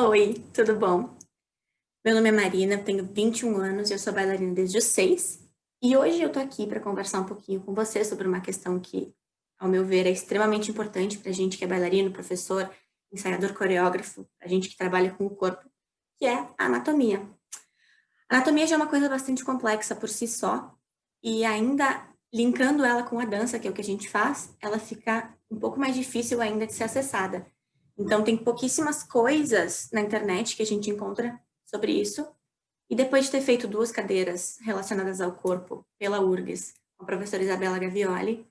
Oi, tudo bom? Meu nome é Marina, tenho 21 anos e eu sou bailarina desde os 6. E hoje eu tô aqui para conversar um pouquinho com você sobre uma questão que, ao meu ver, é extremamente importante pra gente que é bailarino, professor, ensaiador, coreógrafo, a gente que trabalha com o corpo, que é a anatomia. A anatomia já é uma coisa bastante complexa por si só, e ainda linkando ela com a dança, que é o que a gente faz, ela fica um pouco mais difícil ainda de ser acessada. Então, tem pouquíssimas coisas na internet que a gente encontra sobre isso. E depois de ter feito 2 cadeiras relacionadas ao corpo pela URGS, com a professora Isabela Gavioli,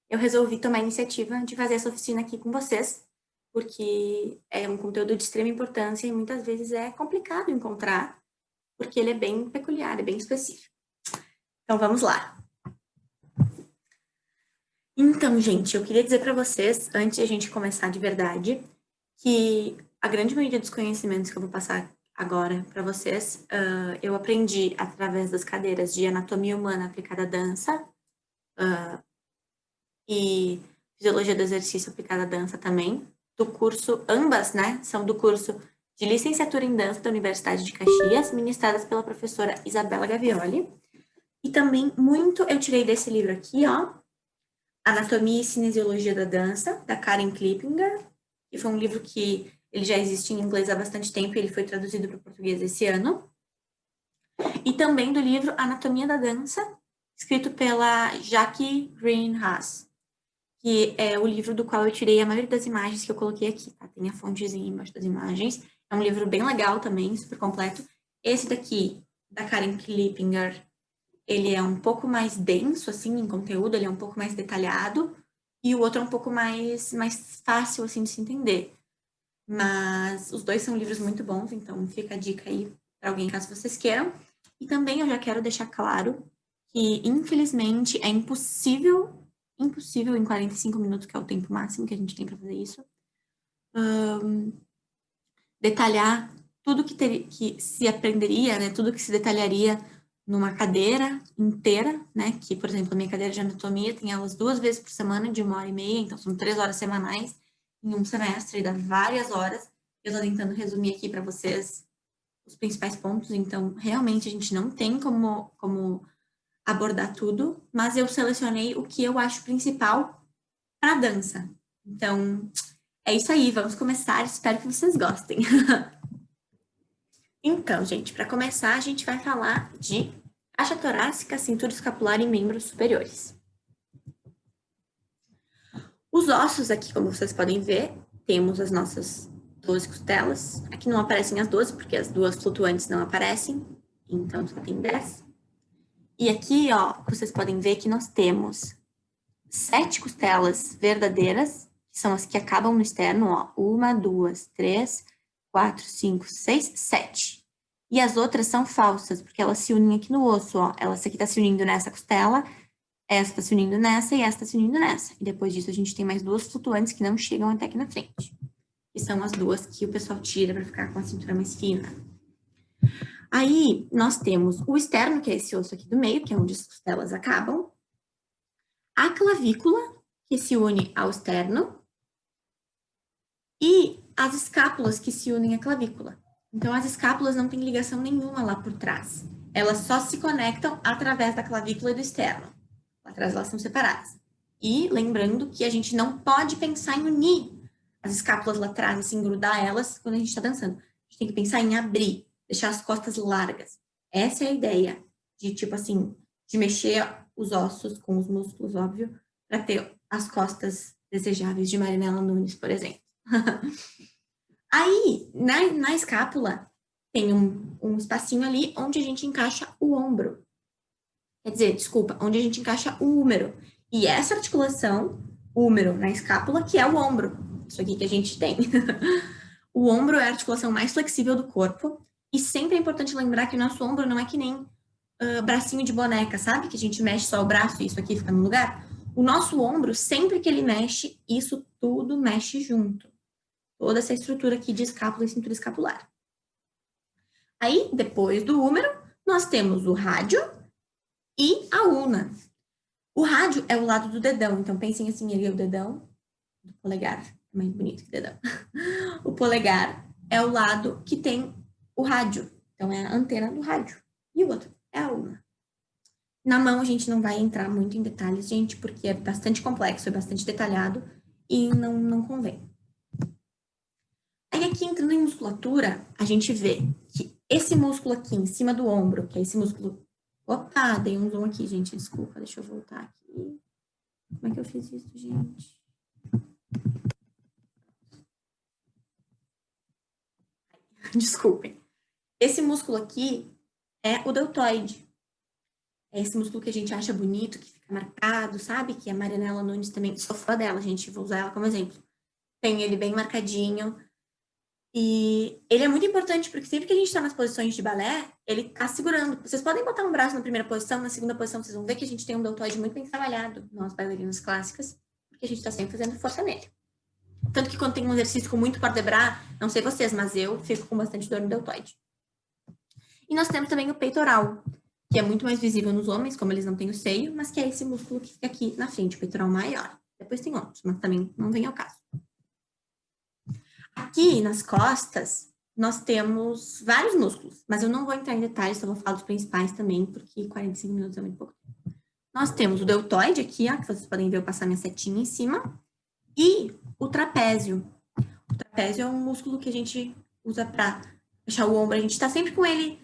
eu resolvi tomar a iniciativa de fazer essa oficina aqui com vocês, porque é um conteúdo de extrema importância e muitas vezes é complicado encontrar, porque ele é bem peculiar, é bem específico. Então, vamos lá. Então, gente, eu queria dizer para vocês, antes de a gente começar de verdade, que a grande maioria dos conhecimentos que eu vou passar agora para vocês, eu aprendi através das cadeiras de anatomia humana aplicada à dança e fisiologia do exercício aplicada à dança também, do curso, ambas, né, são do curso de licenciatura em dança da Universidade de Caxias, ministradas pela professora Isabela Gavioli. E também muito eu tirei desse livro aqui, ó, Anatomia e Cinesiologia da Dança, da Karen Klippinger, que foi um livro que ele já existe em inglês há bastante tempo e ele foi traduzido para o português esse ano. E também do livro Anatomia da Dança, escrito pela Jackie Green Haas, que é o livro do qual eu tirei a maioria das imagens que eu coloquei aqui, tá? Tem a fontezinha embaixo das imagens. É um livro bem legal também, super completo. Esse daqui, da Karen Klippinger, ele é um pouco mais denso, assim, em conteúdo, ele é um pouco mais detalhado, e o outro é um pouco mais fácil, assim, de se entender. Mas os dois são livros muito bons, então fica a dica aí para alguém, caso vocês queiram. E também eu já quero deixar claro que, infelizmente, é impossível em 45 minutos, que é o tempo máximo que a gente tem para fazer isso, detalhar tudo que se aprenderia, né, tudo que se detalharia numa cadeira inteira, né, que, por exemplo, a minha cadeira de anatomia tem aulas 2 vezes por semana, de 1h30, então são 3 horas semanais em um semestre, e dá várias horas. Eu estou tentando resumir aqui para vocês os principais pontos, então, realmente, a gente não tem como abordar tudo, mas eu selecionei o que eu acho principal para a dança. Então, é isso aí, vamos começar, espero que vocês gostem. Então, gente, para começar, a gente vai falar de caixa torácica, cintura escapular e membros superiores. Os ossos aqui, como vocês podem ver, temos as nossas 12 costelas. Aqui não aparecem as 12, porque as duas flutuantes não aparecem, então só tem 10. E aqui, ó, vocês podem ver que nós temos 7 costelas verdadeiras, que são as que acabam no externo, ó. 1, 2, 3, 4, 5, 6, 7. E as outras são falsas, porque elas se unem aqui no osso, ó. Essa aqui tá se unindo nessa costela, essa tá se unindo nessa e essa tá se unindo nessa. E depois disso a gente tem mais 2 flutuantes que não chegam até aqui na frente. Que são as 2 que o pessoal tira para ficar com a cintura mais fina. Aí nós temos o externo, que é esse osso aqui do meio, que é onde as costelas acabam. A clavícula, que se une ao externo. E as escápulas que se unem à clavícula. Então, as escápulas não têm ligação nenhuma lá por trás. Elas só se conectam através da clavícula e do externo. Lá atrás elas são separadas. E lembrando que a gente não pode pensar em unir as escápulas lá atrás, assim, grudar elas quando a gente está dançando. A gente tem que pensar em abrir, deixar as costas largas. Essa é a ideia de, tipo assim, de mexer os ossos com os músculos, óbvio, para ter as costas desejáveis de Marinela Nunes, por exemplo. Aí, na escápula, tem um espacinho ali onde a gente encaixa o ombro. Quer dizer, desculpa, onde a gente encaixa o húmero. E essa articulação, húmero na escápula, que é o ombro. Isso aqui que a gente tem. O ombro é a articulação mais flexível do corpo. E sempre é importante lembrar que o nosso ombro não é que nem bracinho de boneca, sabe? Que a gente mexe só o braço e isso aqui fica no lugar. O nosso ombro, sempre que ele mexe, isso tudo mexe junto. Toda essa estrutura aqui de escápula e cintura escapular. Aí, depois do húmero, nós temos o rádio e a una. O rádio é o lado do dedão, então pensem assim, ele é o dedão do polegar, mais bonito que dedão. O polegar é o lado que tem o rádio. Então, é a antena do rádio. E o outro é a ulna. Na mão, a gente não vai entrar muito em detalhes, gente, porque é bastante complexo, é bastante detalhado e não convém. Aí, aqui, entrando em musculatura, a gente vê que esse músculo aqui em cima do ombro, que é esse músculo... Opa, dei um zoom aqui, gente, desculpa, deixa eu voltar aqui. Como é que eu fiz isso, gente? Desculpem. Esse músculo aqui é o deltoide. É esse músculo que a gente acha bonito, que fica marcado, sabe? Que a Marianela Nunes também, sou fã dela, gente, vou usar ela como exemplo. Tem ele bem marcadinho. E ele é muito importante, porque sempre que a gente está nas posições de balé, ele tá segurando. Vocês podem botar um braço na primeira posição, na segunda posição, vocês vão ver que a gente tem um deltoide muito bem trabalhado, nós bailarinas clássicas, porque a gente está sempre fazendo força nele. Tanto que quando tem um exercício com muito port-de-bras, não sei vocês, mas eu fico com bastante dor no deltoide. E nós temos também o peitoral, que é muito mais visível nos homens, como eles não têm o seio, mas que é esse músculo que fica aqui na frente, o peitoral maior. Depois tem outros, mas também não vem ao caso. Aqui nas costas, nós temos vários músculos, mas eu não vou entrar em detalhes, só vou falar dos principais também, porque 45 minutos é muito pouco tempo. Nós temos o deltoide aqui, ó, que vocês podem ver eu passar minha setinha em cima, e o trapézio. O trapézio é um músculo que a gente usa para fechar o ombro. A gente está sempre com ele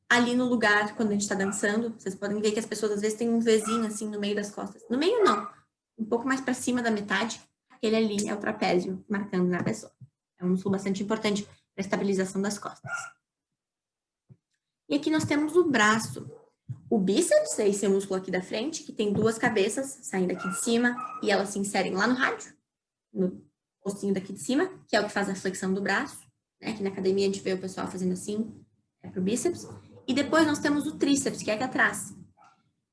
ali no lugar quando a gente está dançando. Vocês podem ver que as pessoas às vezes têm um Vzinho assim no meio das costas. No meio não, um pouco mais para cima da metade. Aquele ali é o trapézio, marcando na pessoa. É um músculo bastante importante para a estabilização das costas. E aqui nós temos o braço. O bíceps é esse músculo aqui da frente, que tem duas cabeças saindo aqui de cima e elas se inserem lá no rádio, no ossinho daqui de cima, que é o que faz a flexão do braço. Né? Aqui na academia a gente vê o pessoal fazendo assim, é pro bíceps. E depois nós temos o tríceps, que é aqui atrás.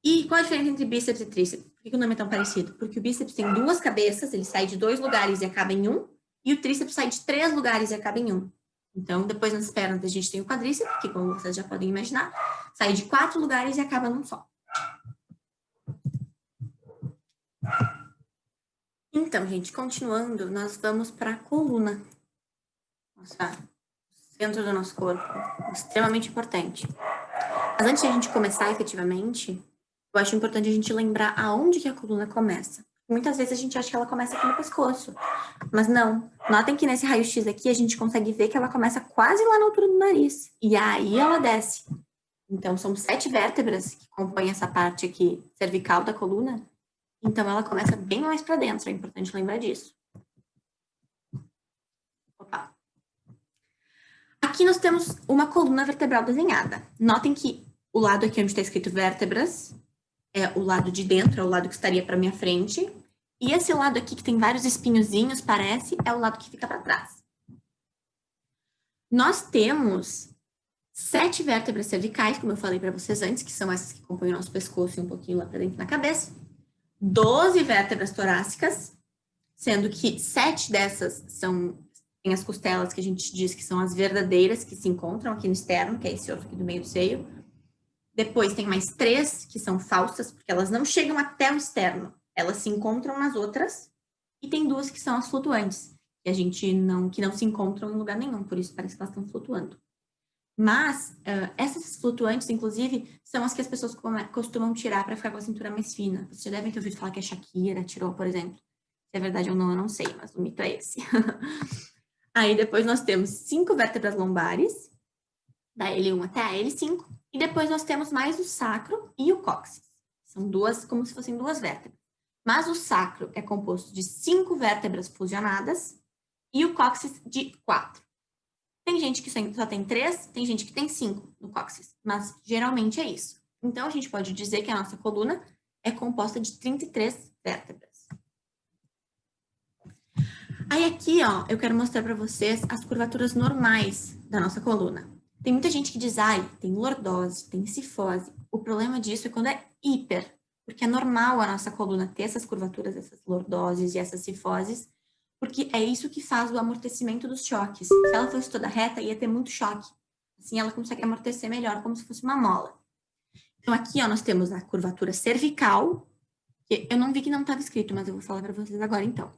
E qual a diferença entre bíceps e tríceps? Por que o nome é tão parecido? Porque o bíceps tem duas cabeças, ele sai de 2 lugares e acaba em um, e o tríceps sai de 3 lugares e acaba em um. Então, depois nas pernas a gente tem o quadríceps, que como vocês já podem imaginar, sai de 4 lugares e acaba num só. Então, gente, continuando, nós vamos para a coluna. Nossa, centro do nosso corpo, extremamente importante. Mas antes de a gente começar efetivamente, eu acho importante a gente lembrar aonde que a coluna começa. Muitas vezes a gente acha que ela começa aqui no pescoço, mas não. Notem que nesse raio-x aqui a gente consegue ver que ela começa quase lá na altura do nariz. E aí ela desce. Então, são 7 vértebras que compõem essa parte aqui cervical da coluna. Então, ela começa bem mais para dentro. É importante lembrar disso. Opa. Aqui nós temos uma coluna vertebral desenhada. Notem que o lado aqui onde está escrito vértebras é o lado de dentro, é o lado que estaria para minha frente. E esse lado aqui, que tem vários espinhozinhos, parece, é o lado que fica para trás. Nós temos 7 vértebras cervicais, como eu falei para vocês antes, que são essas que compõem o nosso pescoço e um pouquinho lá para dentro na cabeça. 12 vértebras torácicas, sendo que 7 dessas tem as costelas, que a gente diz que são as verdadeiras, que se encontram aqui no externo, que é esse osso aqui do meio do seio. Depois tem mais 3 que são falsas, porque elas não chegam até o externo. Elas se encontram nas outras. E tem 2 que são as flutuantes, que não se encontram em lugar nenhum, por isso parece que elas estão flutuando. Mas essas flutuantes, inclusive, são as que as pessoas costumam tirar para ficar com a cintura mais fina. Vocês já devem ter ouvido falar que a Shakira tirou, por exemplo. Se é verdade ou não, eu não sei, mas o mito é esse. Aí depois nós temos 5 vértebras lombares, da L1 até a L5, e depois nós temos mais o sacro e o cóccix. São 2, como se fossem 2 vértebras. Mas o sacro é composto de 5 vértebras fusionadas e o cóccix de 4. Tem gente que só tem 3, tem gente que tem 5 no cóccix, mas geralmente é isso. Então, a gente pode dizer que a nossa coluna é composta de 33 vértebras. Aí aqui, ó, eu quero mostrar para vocês as curvaturas normais da nossa coluna. Tem muita gente que diz, tem lordose, tem cifose. O problema disso é quando é hiper, porque é normal a nossa coluna ter essas curvaturas, essas lordoses e essas cifoses, porque é isso que faz o amortecimento dos choques. Se ela fosse toda reta, ia ter muito choque. Assim, ela consegue amortecer melhor, como se fosse uma mola. Então, aqui, ó, nós temos a curvatura cervical, que eu não vi que não estava escrito, mas eu vou falar para vocês agora, então.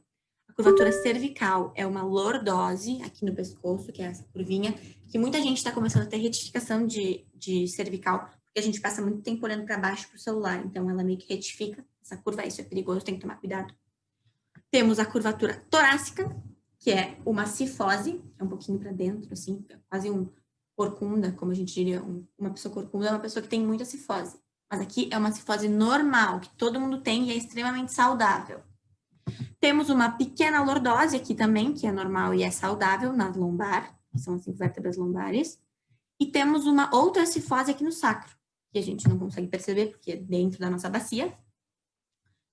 A curvatura cervical é uma lordose aqui no pescoço, que é essa curvinha, que muita gente está começando a ter retificação de cervical, porque a gente passa muito tempo olhando para baixo para o celular, então ela meio que retifica essa curva, isso é perigoso, tem que tomar cuidado. Temos a curvatura torácica, que é uma cifose, que é um pouquinho para dentro, assim, quase um corcunda, como a gente diria, uma pessoa corcunda é uma pessoa que tem muita cifose. Mas aqui é uma cifose normal, que todo mundo tem e é extremamente saudável. Temos uma pequena lordose aqui também, que é normal e é saudável na lombar, que são as 5 vértebras lombares. E temos uma outra cifose aqui no sacro, que a gente não consegue perceber, porque é dentro da nossa bacia.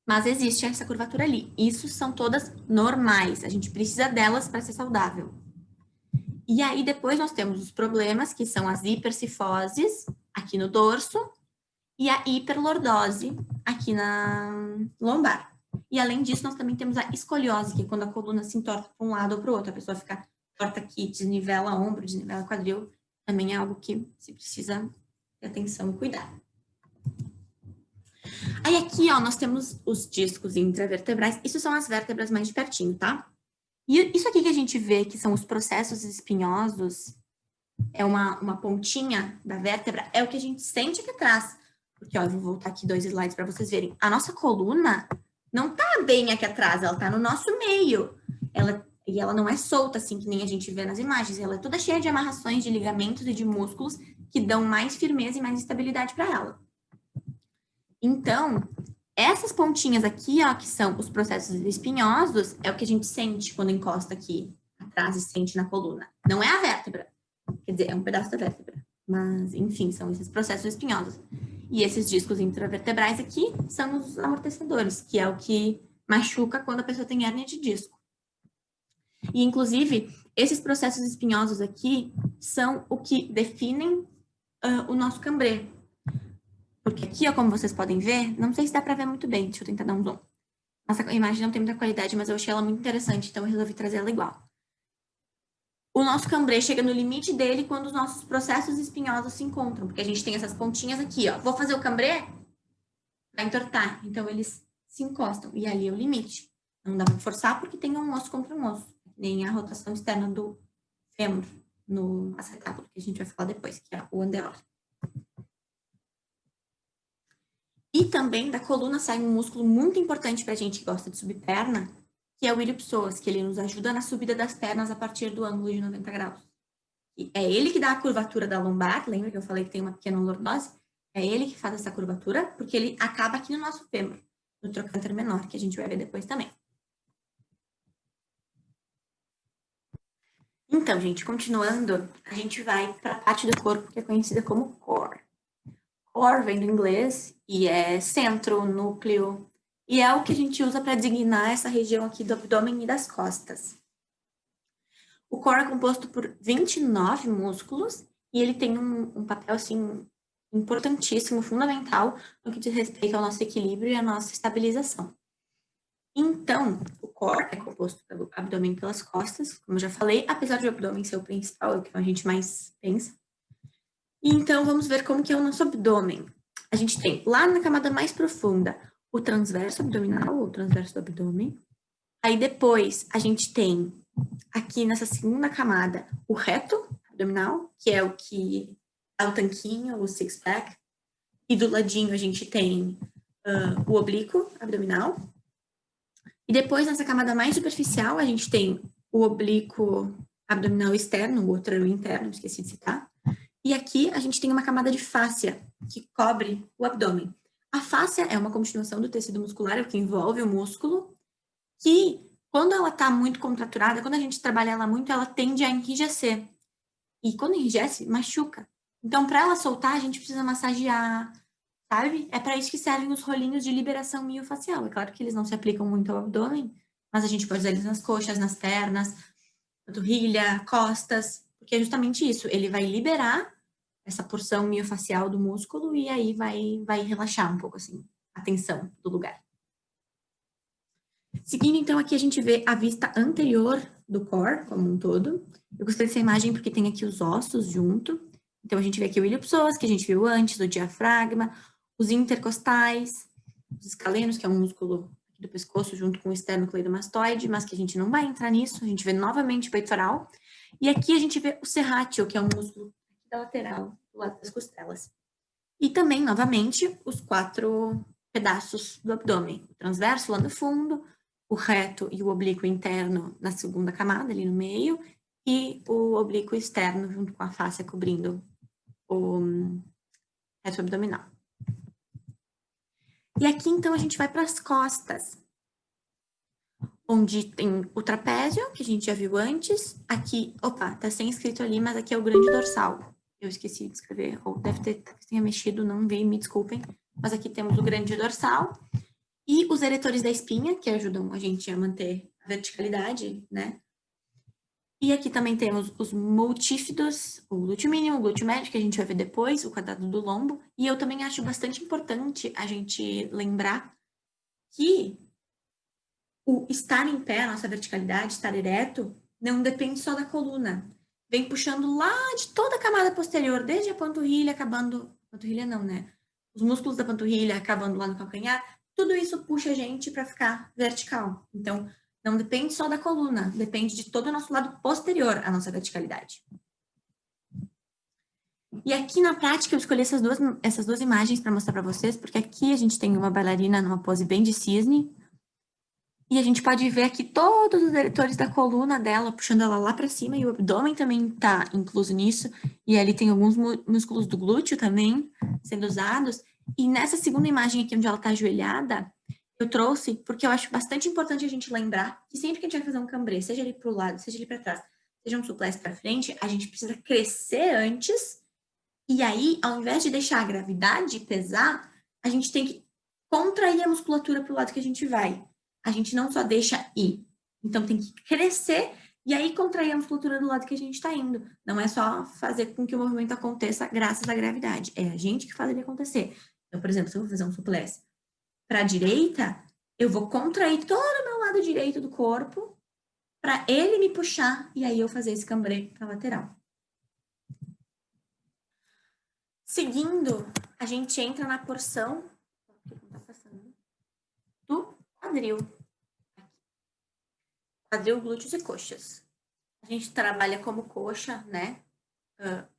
Mas existe essa curvatura ali. Isso são todas normais. A gente precisa delas para ser saudável. E aí, depois nós temos os problemas, que são as hipercifoses, aqui no dorso, e a hiperlordose, aqui na lombar. E, além disso, nós também temos a escoliose, que é quando a coluna se entorta para um lado ou para o outro. A pessoa fica torta aqui, desnivela ombro, desnivela quadril. Também é algo que se precisa ter atenção e cuidar. Aí aqui, ó, nós temos os discos intravertebrais. Isso são as vértebras mais de pertinho, tá? E isso aqui que a gente vê, que são os processos espinhosos, é uma pontinha da vértebra, é o que a gente sente aqui atrás. Porque, ó, eu vou voltar aqui 2 slides para vocês verem. A nossa coluna não tá bem aqui atrás, ela tá no nosso meio. E ela não é solta, assim, que nem a gente vê nas imagens. Ela é toda cheia de amarrações, de ligamentos e de músculos que dão mais firmeza e mais estabilidade para ela. Então, essas pontinhas aqui, ó, que são os processos espinhosos, é o que a gente sente quando encosta aqui atrás e sente na coluna. Não é a vértebra. Quer dizer, é um pedaço da vértebra. Mas, enfim, são esses processos espinhosos. E esses discos intravertebrais aqui são os amortecedores, que é o que machuca quando a pessoa tem hérnia de disco. E, inclusive, esses processos espinhosos aqui são o que definem o nosso cambrê. Porque aqui, ó, como vocês podem ver, não sei se dá para ver muito bem, deixa eu tentar dar um zoom. Nossa imagem não tem muita qualidade, mas eu achei ela muito interessante, então eu resolvi trazer ela igual. O nosso cambrê chega no limite dele quando os nossos processos espinhosos se encontram, porque a gente tem essas pontinhas aqui, ó. Vou fazer o cambré, vai entortar, então eles se encostam, e ali é o limite. Não dá para forçar porque tem um osso contra um osso, nem a rotação externa do fêmur no acetábulo, que a gente vai falar depois, que é o anderório. E também da coluna sai um músculo muito importante para a gente que gosta de subir perna, que é o ilio-psoas, que ele nos ajuda na subida das pernas a partir do ângulo de 90 graus. E é ele que dá a curvatura da lombar, lembra que eu falei que tem uma pequena lordose? É ele que faz essa curvatura, porque ele acaba aqui no nosso fêmur, no trocânter menor, que a gente vai ver depois também. Então, gente, continuando, a gente vai para a parte do corpo que é conhecida como core. Core vem do inglês e é centro, núcleo, e é o que a gente usa para designar essa região aqui do abdômen e das costas. O core é composto por 29 músculos e ele tem um papel, assim, importantíssimo, fundamental, no que diz respeito ao nosso equilíbrio e à nossa estabilização. Então, o core é composto pelo abdômen e pelas costas, como eu já falei, apesar de o abdômen ser o principal, é o que a gente mais pensa. Então, vamos ver como que é o nosso abdômen. A gente tem, lá na camada mais profunda, o transverso abdominal, ou transverso do abdômen. Aí, depois, a gente tem, aqui nessa segunda camada, o reto abdominal, que é o que é o tanquinho, o six-pack. E do ladinho, a gente tem o oblíquo abdominal. E depois, nessa camada mais superficial, a gente tem o oblíquo abdominal externo, o outro interno, esqueci de citar. E aqui a gente tem uma camada de fáscia que cobre o abdômen. A fáscia é uma continuação do tecido muscular, é o que envolve o músculo, que quando ela está muito contraturada, quando a gente trabalha ela muito, ela tende a enrijecer. E quando enrijece, machuca. Então, para ela soltar, a gente precisa massagear, sabe? É para isso que servem os rolinhos de liberação miofacial. É claro que eles não se aplicam muito ao abdômen, mas a gente pode usar eles nas coxas, nas pernas, panturrilha, costas, porque é justamente isso, ele vai liberar essa porção miofacial do músculo e aí vai relaxar um pouco, assim, a tensão do lugar. Seguindo, então, aqui a gente vê a vista anterior do core, como um todo. Eu gostei dessa imagem porque tem aqui os ossos junto. Então, a gente vê aqui o ilio-psoas, que a gente viu antes, o diafragma, os intercostais, os escalenos, que é um músculo do pescoço junto com o esternocleidomastoide, mas que a gente não vai entrar nisso. A gente vê novamente o peitoral. E aqui a gente vê o serrátil, que é um músculo da lateral, do lado das costelas. E também, novamente, os 4 pedaços do abdômen. O transverso lá no fundo, o reto e o oblíquo interno na segunda camada, ali no meio, e o oblíquo externo junto com a face cobrindo o reto abdominal. E aqui, então, a gente vai para as costas, onde tem o trapézio, que a gente já viu antes. Aqui, opa, tá sem escrito ali, mas aqui é o grande dorsal. Eu esqueci de escrever, ou deve ter tenha mexido, não vi, me desculpem. Mas aqui temos o grande dorsal e os eretores da espinha, que ajudam a gente a manter a verticalidade, né? E aqui também temos os multífidos, o glúteo mínimo, o glúteo médio, que a gente vai ver depois, o quadrado do lombo. E eu também acho bastante importante a gente lembrar que o estar em pé, a nossa verticalidade, estar ereto, não depende só da coluna. Vem puxando lá de toda a camada posterior, desde a panturrilha, acabando... Panturrilha não, né? Os músculos da panturrilha, acabando lá no calcanhar. Tudo isso puxa a gente para ficar vertical. Então, não depende só da coluna, depende de todo o nosso lado posterior, a nossa verticalidade. E aqui na prática eu escolhi essas duas imagens para mostrar para vocês, porque aqui a gente tem uma bailarina numa pose bem de cisne, e a gente pode ver aqui todos os eretores da coluna dela, puxando ela lá para cima, e o abdômen também está incluso nisso, e ali tem alguns músculos do glúteo também sendo usados. E nessa segunda imagem aqui, onde ela está ajoelhada, eu trouxe porque eu acho bastante importante a gente lembrar que sempre que a gente vai fazer um cambrê, seja ele para o lado, seja ele para trás, seja um suplesse para frente, a gente precisa crescer antes, e aí, ao invés de deixar a gravidade pesar, a gente tem que contrair a musculatura para o lado que a gente vai. A gente não só deixa ir. Então, tem que crescer e aí contrair a musculatura do lado que a gente está indo. Não é só fazer com que o movimento aconteça graças à gravidade. É a gente que faz ele acontecer. Então, por exemplo, se eu vou fazer um suplesse para a direita, eu vou contrair todo o meu lado direito do corpo para ele me puxar e aí eu fazer esse cambrê para a lateral. Seguindo, a gente entra na porção do quadril. Quadril, glúteos e coxas. A gente trabalha como coxa, né?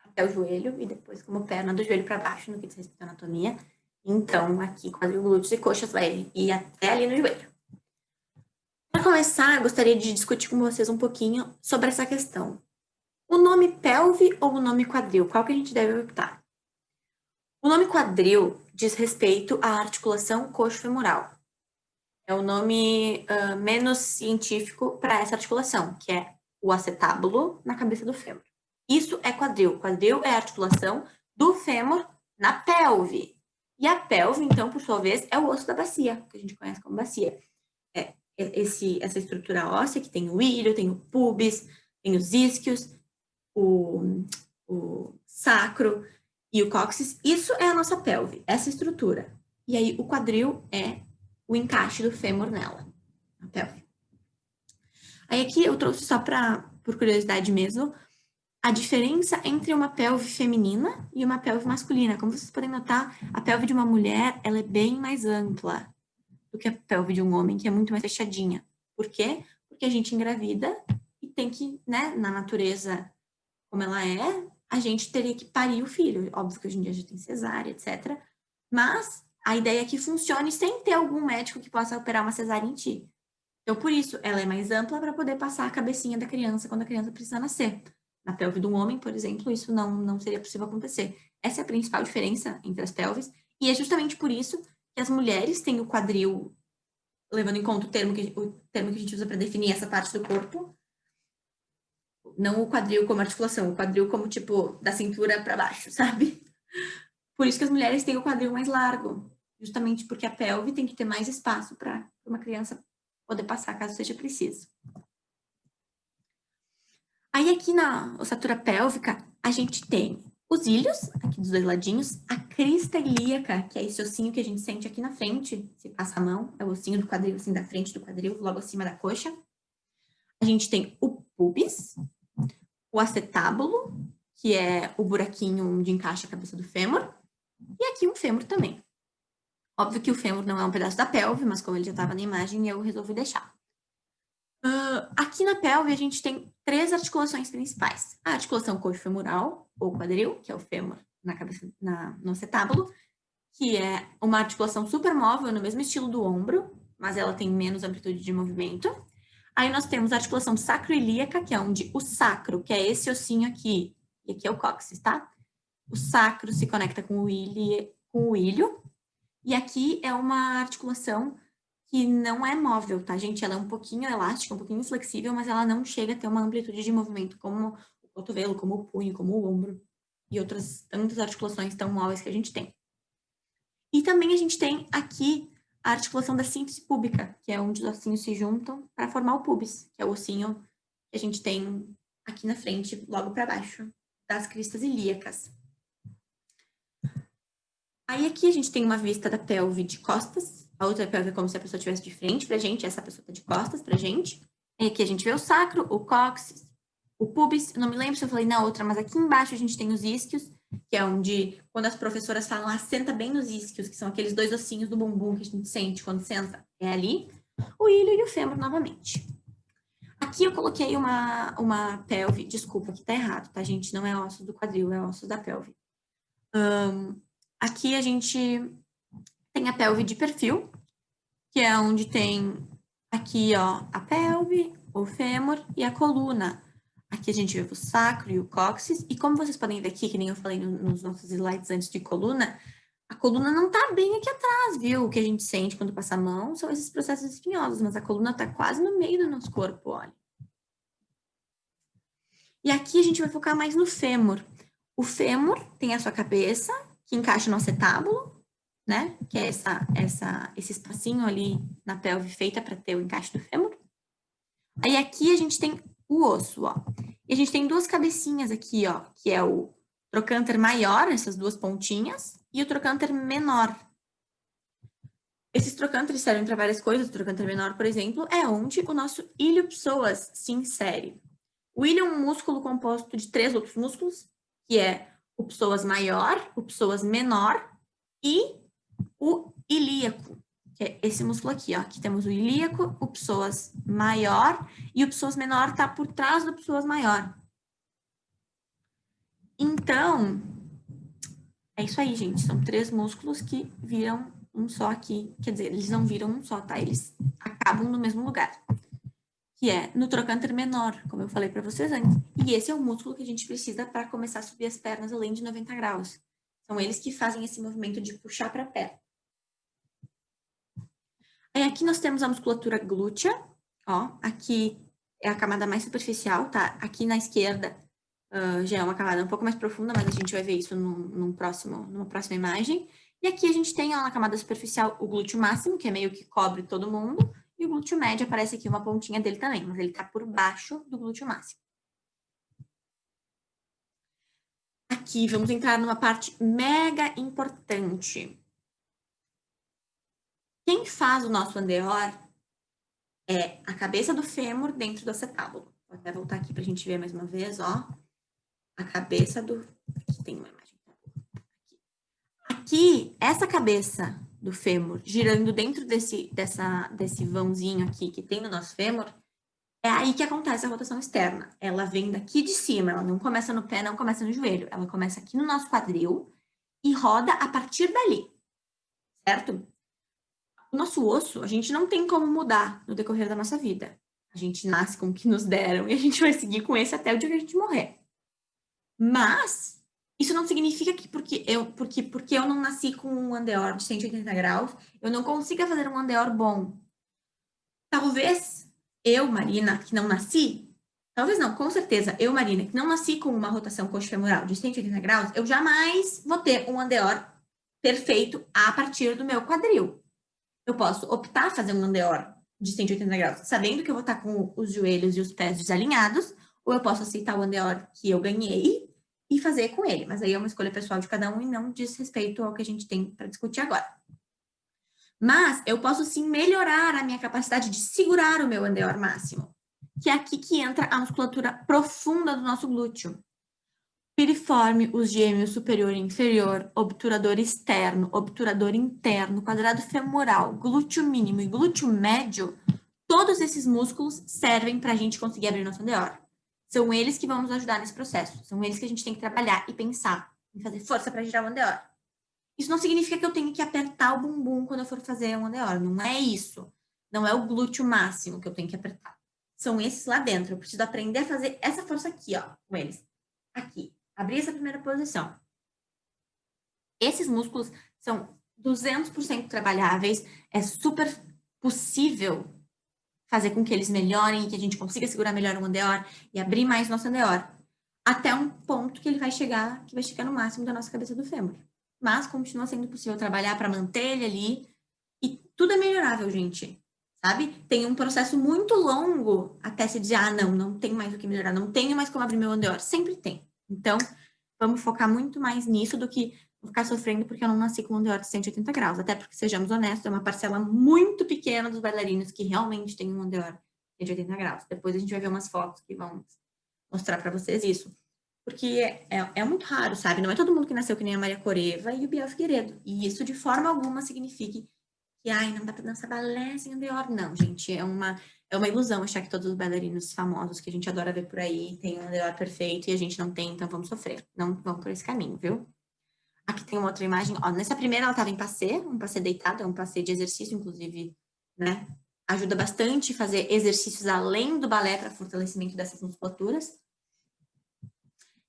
Até o joelho e depois como perna do joelho para baixo, no que diz respeito à anatomia. Então, aqui, quadril, glúteos e coxas vai ir até ali no joelho. Para começar, eu gostaria de discutir com vocês um pouquinho sobre essa questão. O nome pelve ou o nome quadril? Qual que a gente deve optar? O nome quadril diz respeito à articulação coxo-femoral. É o nome menos científico para essa articulação, que é o acetábulo na cabeça do fêmur. Isso é quadril. Quadril é a articulação do fêmur na pelve. E a pelve, então, por sua vez, é o osso da bacia, que a gente conhece como bacia. É essa estrutura óssea que tem o ilho, tem o pubis, tem os isquios, o sacro e o cóccix. Isso é a nossa pelve, essa estrutura. E aí o quadril é o encaixe do fêmur nela, a pelve. Aí aqui eu trouxe só por curiosidade mesmo, a diferença entre uma pelve feminina e uma pelve masculina. Como vocês podem notar, a pelve de uma mulher, ela é bem mais ampla do que a pelve de um homem, que é muito mais fechadinha. Por quê? Porque a gente engravida e tem que, né, na natureza como ela é, a gente teria que parir o filho. Óbvio que hoje em dia já tem cesárea, etc. Mas a ideia é que funcione sem ter algum médico que possa operar uma cesárea em ti. Então, por isso, ela é mais ampla para poder passar a cabecinha da criança quando a criança precisa nascer. Na pelve de um homem, por exemplo, isso não seria possível acontecer. Essa é a principal diferença entre as pelves, e é justamente por isso que as mulheres têm o quadril, levando em conta o termo que a gente usa para definir essa parte do corpo, não o quadril como articulação, o quadril como, tipo, da cintura para baixo, sabe? Por isso que as mulheres têm o quadril mais largo, justamente porque a pelve tem que ter mais espaço para uma criança poder passar, caso seja preciso. Aí aqui na ossatura pélvica, a gente tem os ilhos, aqui dos dois ladinhos, a crista ilíaca, que é esse ossinho que a gente sente aqui na frente, se passa a mão, é o ossinho do quadril, assim, da frente do quadril, logo acima da coxa. A gente tem o pubis, o acetábulo, que é o buraquinho onde encaixa a cabeça do fêmur, e aqui um fêmur também. Óbvio que o fêmur não é um pedaço da pelve, mas como ele já estava na imagem, eu resolvi deixar. Aqui na pelve, a gente tem 3 articulações principais. A articulação coxofemoral, ou quadril, que é o fêmur na cabeça, no acetábulo, que é uma articulação supermóvel, no mesmo estilo do ombro, mas ela tem menos amplitude de movimento. Aí nós temos a articulação sacroiliaca, que é onde o sacro, que é esse ossinho aqui, e aqui é o cóccix, tá? O sacro se conecta com o ilho, e aqui é uma articulação que não é móvel, tá, gente? Ela é um pouquinho elástica, um pouquinho flexível, mas ela não chega a ter uma amplitude de movimento como o cotovelo, como o punho, como o ombro e outras tantas articulações tão móveis que a gente tem. E também a gente tem aqui a articulação da síntese púbica, que é onde os ossinhos se juntam para formar o pubis, que é o ossinho que a gente tem aqui na frente, logo para baixo das cristas ilíacas. Aí aqui a gente tem uma vista da pelve de costas, a outra pelve é como se a pessoa estivesse de frente pra gente, essa pessoa tá de costas pra gente. E aqui a gente vê o sacro, o cóccix, o pubis, eu não me lembro se eu falei na outra, mas aqui embaixo a gente tem os isquios, que é onde, quando as professoras falam, assenta bem nos isquios, que são aqueles 2 ossinhos do bumbum que a gente sente quando senta, é ali. O ilho e o fêmur novamente. Aqui eu coloquei uma pelve, desculpa, aqui tá errado, tá, gente? Não é ossos do quadril, é ossos da pelve. Aqui a gente tem a pelve de perfil, que é onde tem aqui, ó, a pelve, o fêmur e a coluna. Aqui a gente vê o sacro e o cóccix, e como vocês podem ver aqui, que nem eu falei nos nossos slides antes de coluna, a coluna não tá bem aqui atrás, viu? O que a gente sente quando passa a mão são esses processos espinhosos, mas a coluna tá quase no meio do nosso corpo, olha. E aqui a gente vai focar mais no fêmur. O fêmur tem a sua cabeça, que encaixa no acetábulo, né? Que é esse espacinho ali na pelve feita para ter o encaixe do fêmur. Aí aqui a gente tem o osso, ó. E a gente tem 2 cabecinhas aqui, ó, que é o trocânter maior, essas 2 pontinhas, e o trocânter menor. Esses trocânteres servem para várias coisas. O trocânter menor, por exemplo, é onde o nosso ilho-psoas se insere. O ilho é um músculo composto de 3 outros músculos, que é o psoas maior, o psoas menor e o ilíaco, que é esse músculo aqui, ó. Aqui temos o ilíaco, o psoas maior e o psoas menor está por trás do psoas maior. Então, é isso aí, gente. São 3 músculos que viram um só aqui. Quer dizer, eles não viram um só, tá? Eles acabam no mesmo lugar. Que é no trocânter menor, como eu falei para vocês antes. E esse é o músculo que a gente precisa para começar a subir as pernas além de 90 graus. São eles que fazem esse movimento de puxar para perto. Aí aqui nós temos a musculatura glútea, ó, aqui é a camada mais superficial, tá? Aqui na esquerda já é uma camada um pouco mais profunda, mas a gente vai ver isso numa próxima imagem. E aqui a gente tem, ó, na camada superficial o glúteo máximo, que é meio que cobre todo mundo, e o glúteo médio aparece aqui uma pontinha dele também, mas ele tá por baixo do glúteo máximo. Aqui vamos entrar numa parte mega importante. Quem faz o nosso andeor é a cabeça do fêmur dentro do acetábulo. Vou até voltar aqui para a gente ver mais uma vez, ó. A cabeça do... Aqui tem uma imagem. Aqui, essa cabeça do fêmur girando dentro desse vãozinho aqui que tem no nosso fêmur, é aí que acontece a rotação externa. Ela vem daqui de cima, ela não começa no pé, não começa no joelho. Ela começa aqui no nosso quadril e roda a partir dali, certo? O nosso osso, a gente não tem como mudar no decorrer da nossa vida. A gente nasce com o que nos deram e a gente vai seguir com esse até o dia que a gente morrer. Mas isso não significa que porque eu não nasci com um andeor de 180 graus, eu não consiga fazer um andeor bom. Talvez eu, Marina, que não nasci, talvez não, com certeza, eu, Marina, que não nasci com uma rotação coxofemoral de 180 graus, eu jamais vou ter um andeor perfeito a partir do meu quadril. Eu posso optar a fazer um andeor de 180 graus, sabendo que eu vou estar com os joelhos e os pés desalinhados, ou eu posso aceitar o andeor que eu ganhei e fazer com ele. Mas aí é uma escolha pessoal de cada um e não diz respeito ao que a gente tem para discutir agora. Mas eu posso sim melhorar a minha capacidade de segurar o meu andeor máximo, que é aqui que entra a musculatura profunda do nosso glúteo. Piriforme, os gêmeos superior e inferior, obturador externo, obturador interno, quadrado femoral, glúteo mínimo e glúteo médio, todos esses músculos servem para a gente conseguir abrir nosso andeor. São eles que vão nos ajudar nesse processo. São eles que a gente tem que trabalhar e pensar em fazer força para girar o andeor. Isso não significa que eu tenho que apertar o bumbum quando eu for fazer um andeor. Não é isso. Não é o glúteo máximo que eu tenho que apertar. São esses lá dentro. Eu preciso aprender a fazer essa força aqui, ó, com eles. Aqui. Abrir essa primeira posição. Esses músculos são 200% trabalháveis. É super possível fazer com que eles melhorem, que a gente consiga segurar melhor o andeor e abrir mais nosso andeor. Até um ponto que ele vai chegar, que vai chegar no máximo da nossa cabeça do fêmur. Mas continua sendo possível trabalhar para manter ele ali. E tudo é melhorável, gente. Sabe? Tem um processo muito longo até se dizer, não tem mais o que melhorar, não tenho mais como abrir meu andeor. Sempre tem. Então, vamos focar muito mais nisso do que ficar sofrendo porque eu não nasci com um andeor de 180 graus. Até porque, sejamos honestos, é uma parcela muito pequena dos bailarinos que realmente tem um andeor de 180 graus. Depois a gente vai ver umas fotos que vão mostrar para vocês isso. Porque é muito raro, sabe? Não é todo mundo que nasceu que nem a Maria Coreva e o Biel Figueiredo. E isso, de forma alguma, significa que, não dá para dançar balé sem andeor. Não, gente, é uma ilusão achar que todos os bailarinos famosos que a gente adora ver por aí têm um andeor perfeito e a gente não tem, então vamos sofrer. Não vamos por esse caminho, viu? Aqui tem uma outra imagem. Ó, nessa primeira ela estava em passê, um passê deitado, é um passê de exercício, inclusive, né? Ajuda bastante fazer exercícios além do balé para fortalecimento dessas musculaturas.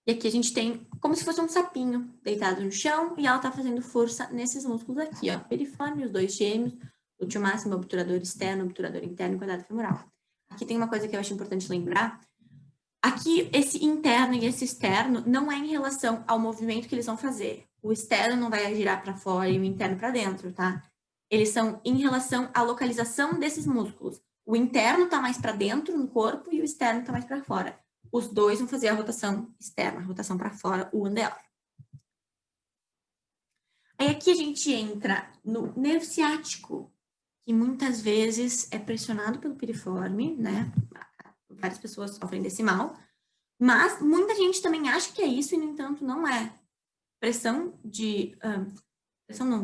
E aqui a gente tem como se fosse um sapinho deitado no chão e ela tá fazendo força nesses músculos aqui, ó. Piriforme, os dois gêmeos, glúteo máximo, obturador externo, obturador interno e quadrado femoral. Aqui tem uma coisa que eu acho importante lembrar. Aqui, esse interno e esse externo não é em relação ao movimento que eles vão fazer. O externo não vai girar para fora e o interno para dentro, tá? Eles são em relação à localização desses músculos. O interno tá mais para dentro no corpo e o externo tá mais para fora. Os dois vão fazer a rotação externa, a rotação para fora, o andeor. Aí aqui a gente entra no nervo ciático, que muitas vezes é pressionado pelo piriforme, né? Várias pessoas sofrem desse mal, mas muita gente também acha que é isso e, no entanto, não é.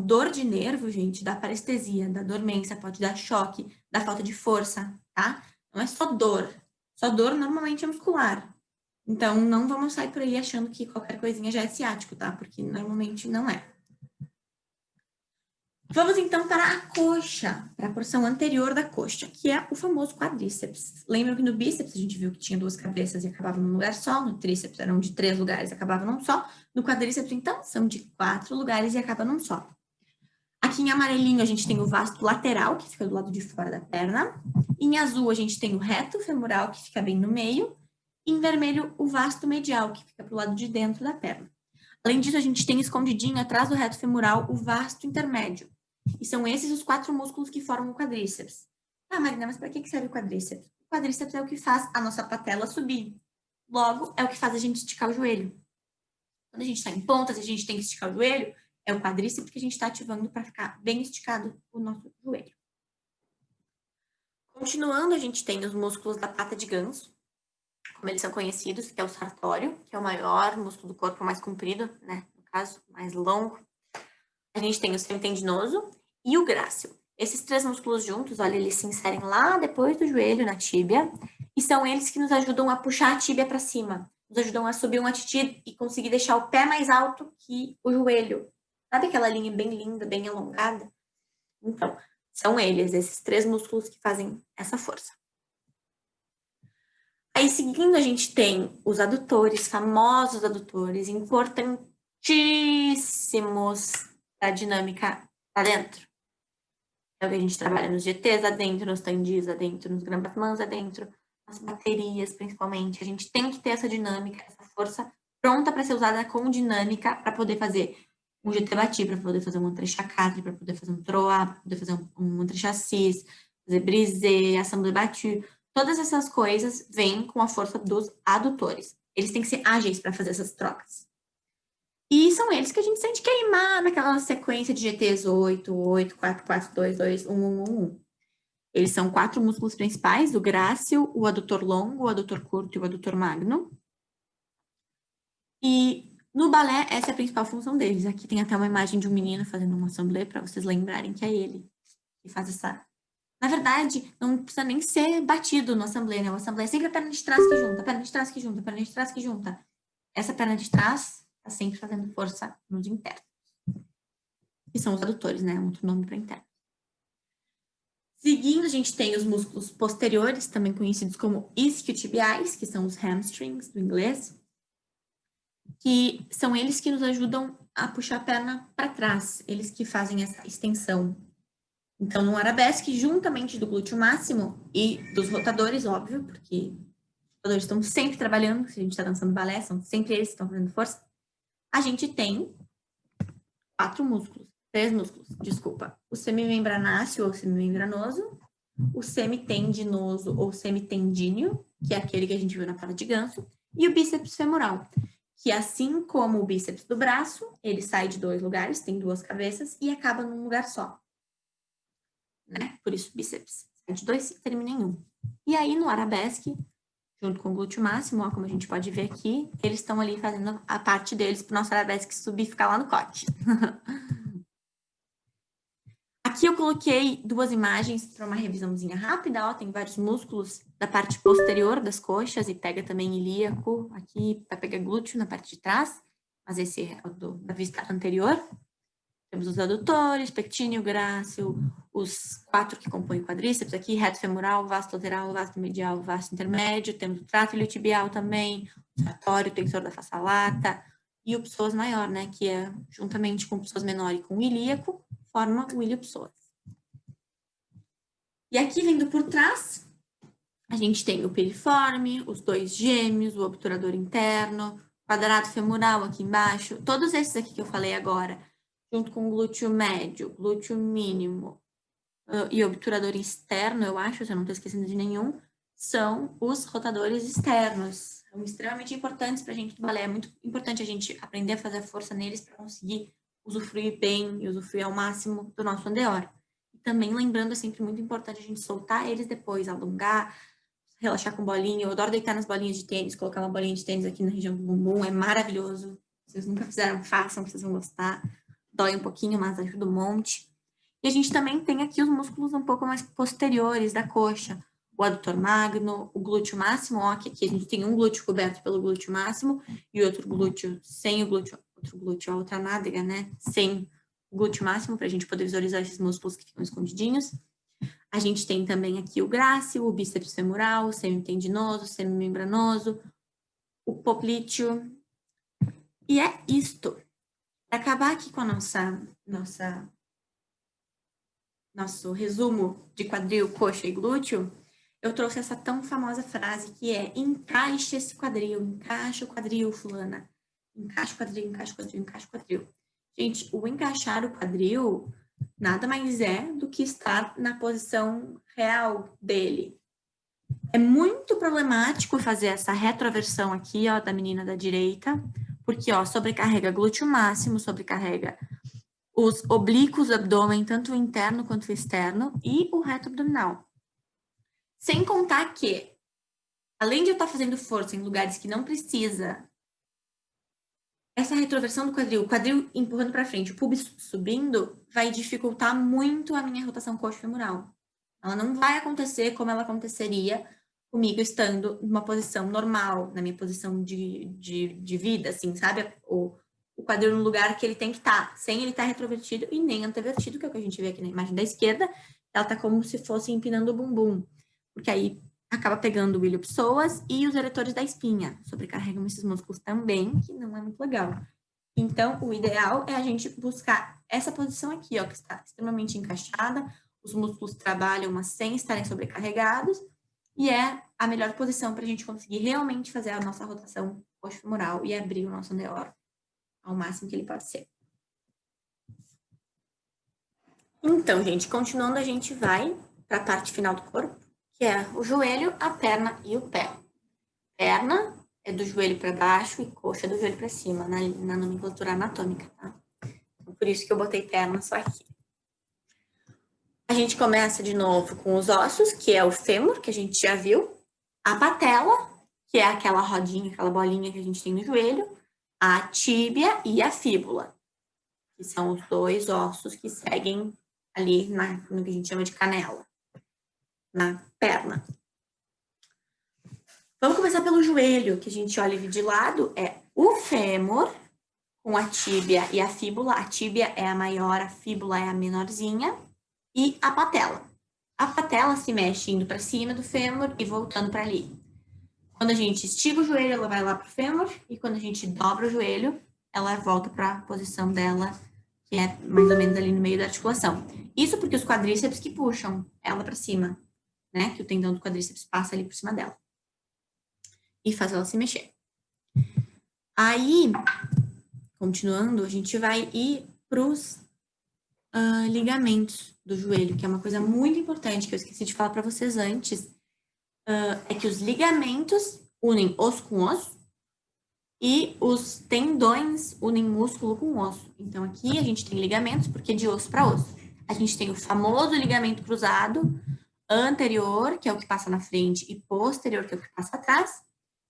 Dor de nervo, gente, dá parestesia, dá dormência, pode dar choque, dá falta de força, tá? Não é só dor. Só dor normalmente é muscular. Então, não vamos sair por aí achando que qualquer coisinha já é ciático, tá? Porque normalmente não é. Vamos, então, para a coxa, para a porção anterior da coxa, que é o famoso quadríceps. Lembram que no bíceps a gente viu que tinha 2 cabeças e acabava num lugar só, no tríceps eram de 3 lugares e acabava num só, no quadríceps, então, são de 4 lugares e acaba num só. Aqui em amarelinho a gente tem o vasto lateral, que fica do lado de fora da perna. Em azul a gente tem o reto femoral, que fica bem no meio. E em vermelho, o vasto medial, que fica pro lado de dentro da perna. Além disso, a gente tem escondidinho atrás do reto femoral o vasto intermédio. E são esses os 4 músculos que formam o quadríceps. Ah, Marina, mas para que serve o quadríceps? O quadríceps é o que faz a nossa patela subir. Logo, é o que faz a gente esticar o joelho. Quando a gente está em pontas e a gente tem que esticar o joelho, é o quadríceps que a gente está ativando para ficar bem esticado o nosso joelho. Continuando, a gente tem os músculos da pata de ganso, como eles são conhecidos, que é o sartório, que é o maior músculo do corpo mais comprido, né? No caso, mais longo. A gente tem o semitendinoso e o grácil. Esses 3 músculos juntos, olha, eles se inserem lá depois do joelho, na tíbia, e são eles que nos ajudam a puxar a tíbia para cima, nos ajudam a subir um atitude e conseguir deixar o pé mais alto que o joelho. Sabe aquela linha bem linda, bem alongada? Então, são eles, esses 3 músculos que fazem essa força. Aí, seguindo, a gente tem os adutores, famosos adutores, importantíssimos da dinâmica lá dentro. É o que a gente trabalha nos GTs adentro, nos tandis adentro, nos grambatmans adentro, nas baterias, principalmente. A gente tem que ter essa dinâmica, essa força pronta para ser usada com dinâmica para poder fazer um GT bati, para poder fazer um entrechacatre, para poder fazer um troá, para poder fazer um entrechassis, fazer brisé, assemblée battue. Todas essas coisas vêm com a força dos adutores. Eles têm que ser ágeis para fazer essas trocas. E são eles que a gente sente queimar naquela sequência de GTs 8, 8, 4, 4, 2, 2, 1, 1, 1, 1. Eles são 4 músculos principais, o grácil, o adutor longo, o adutor curto e o adutor magno. E no balé, essa é a principal função deles. Aqui tem até uma imagem de um menino fazendo uma assembleia, para vocês lembrarem que é ele que faz essa... Na verdade, não precisa nem ser batido no assembleia, né? O assembleia é sempre a perna de trás que junta, a perna de trás que junta, a perna de trás que junta. Essa perna de trás está sempre fazendo força nos internos, que são os adutores, né? Outro nome para interno. Seguindo, a gente tem os músculos posteriores, também conhecidos como isquiotibiais, que são os hamstrings do inglês, que são eles que nos ajudam a puxar a perna para trás, eles que fazem essa extensão. Então, no arabesque, juntamente do glúteo máximo e dos rotadores, óbvio, porque os rotadores estão sempre trabalhando, se a gente está dançando balé, são sempre eles que estão fazendo força, a gente tem três músculos, desculpa. O semimembranáceo ou semimembranoso, o semitendinoso ou semitendíneo, que é aquele que a gente viu na pata de ganso, e o bíceps femoral, que assim como o bíceps do braço, ele sai de dois lugares, tem duas cabeças e acaba num lugar só. Né? Por isso, bíceps sai de dois e termina em um. E aí, no arabesque, junto com o glúteo máximo, ó, como a gente pode ver aqui, eles estão ali fazendo a parte deles para o nosso arabesque subir e ficar lá no cote. Aqui eu coloquei duas imagens para uma revisãozinha rápida, ó, tem vários músculos da parte posterior das coxas e pega também ilíaco, aqui vai pegar glúteo na parte de trás, mas esse é o da vista anterior. Temos os adutores, pectíneo, grácil, os quatro que compõem o quadríceps aqui, reto femoral, vasto lateral, vasto medial, vasto intermédio, temos o trato iliotibial também, o sartório, o tensor da face lata, e o psoas maior, né, que é juntamente com o psoas menor e com o ilíaco, forma o iliopsoas. E aqui, vindo por trás, a gente tem o piriforme, os dois gêmeos, o obturador interno, quadrado femoral aqui embaixo, todos esses aqui que eu falei agora, junto com o glúteo médio, glúteo mínimo e obturador externo, eu acho, se eu não estou esquecendo de nenhum, são os rotadores externos. São extremamente importantes para a gente do balé. É muito importante a gente aprender a fazer força neles para conseguir usufruir bem e usufruir ao máximo do nosso andeor. E também lembrando, é sempre muito importante a gente soltar eles depois, alongar, relaxar com bolinha. Eu adoro deitar nas bolinhas de tênis, colocar uma bolinha de tênis aqui na região do bumbum, é maravilhoso. Se vocês nunca fizeram, façam, vocês vão gostar. Dói um pouquinho, mas ajuda um monte. E a gente também tem aqui os músculos um pouco mais posteriores da coxa. O adutor magno, o glúteo máximo, ó, que aqui a gente tem um glúteo coberto pelo glúteo máximo e outro glúteo sem o glúteo, a outra nádega, né? Sem o glúteo máximo, para a gente poder visualizar esses músculos que ficam escondidinhos. A gente tem também aqui o grácil, o bíceps femoral, o semitendinoso, o semimembranoso, o poplíteo. E é isto. Para acabar aqui com a nosso resumo de quadril, coxa e glúteo, eu trouxe essa tão famosa frase que é: encaixe esse quadril, encaixa o quadril, fulana. Encaixa o quadril, encaixa o quadril, encaixa o quadril. Gente, o encaixar o quadril nada mais é do que estar na posição real dele. É muito problemático fazer essa retroversão aqui, ó, da menina da direita, porque, ó, sobrecarrega glúteo máximo, sobrecarrega os oblíquos do abdômen, tanto o interno quanto o externo, e o reto abdominal. Sem contar que, além de eu estar fazendo força em lugares que não precisa, essa retroversão do quadril, o quadril empurrando para frente, o pubis subindo, vai dificultar muito a minha rotação coxo-femoral. Ela não vai acontecer como ela aconteceria comigo estando numa posição normal, na minha posição de vida, assim, sabe? O quadril no lugar que ele tem que estar, sem ele estar retrovertido e nem antevertido, que é o que a gente vê aqui na imagem da esquerda. Ela tá como se fosse empinando o bumbum, porque aí acaba pegando o iliopsoas e os eretores da espinha, sobrecarregam esses músculos também, que não é muito legal. Então, o ideal é a gente buscar essa posição aqui, ó, que está extremamente encaixada, os músculos trabalham, mas sem estarem sobrecarregados, e é a melhor posição para a gente conseguir realmente fazer a nossa rotação coxo-femoral e abrir o nosso andeor ao máximo que ele pode ser. Então, gente, continuando, a gente vai para a parte final do corpo, que é o joelho, a perna e o pé. Perna é do joelho para baixo e coxa é do joelho para cima, na nomenclatura anatômica, tá? Então, por isso que eu botei perna só aqui. A gente começa de novo com os ossos, que é o fêmur, que a gente já viu, a patela, que é aquela rodinha, aquela bolinha que a gente tem no joelho, a tíbia e a fíbula, que são os dois ossos que seguem ali no que a gente chama de canela, na perna. Vamos começar pelo joelho, que a gente olha ele de lado, é o fêmur, com a tíbia e a fíbula. A tíbia é a maior, a fíbula é a menorzinha, e a patela. A patela se mexe indo para cima do fêmur e voltando para ali. Quando a gente estica o joelho, ela vai lá para o fêmur, e quando a gente dobra o joelho, ela volta para a posição dela, que é mais ou menos ali no meio da articulação. Isso porque os quadríceps que puxam ela para cima, né? Que o tendão do quadríceps passa ali por cima dela. E faz ela se mexer. Aí, continuando, a gente vai ir para os ligamentos do joelho, que é uma coisa muito importante, que eu esqueci de falar para vocês antes, é que os ligamentos unem osso com osso e os tendões unem músculo com osso. Então, aqui a gente tem ligamentos, porque é de osso para osso. A gente tem o famoso ligamento cruzado anterior, que é o que passa na frente, e posterior, que é o que passa atrás,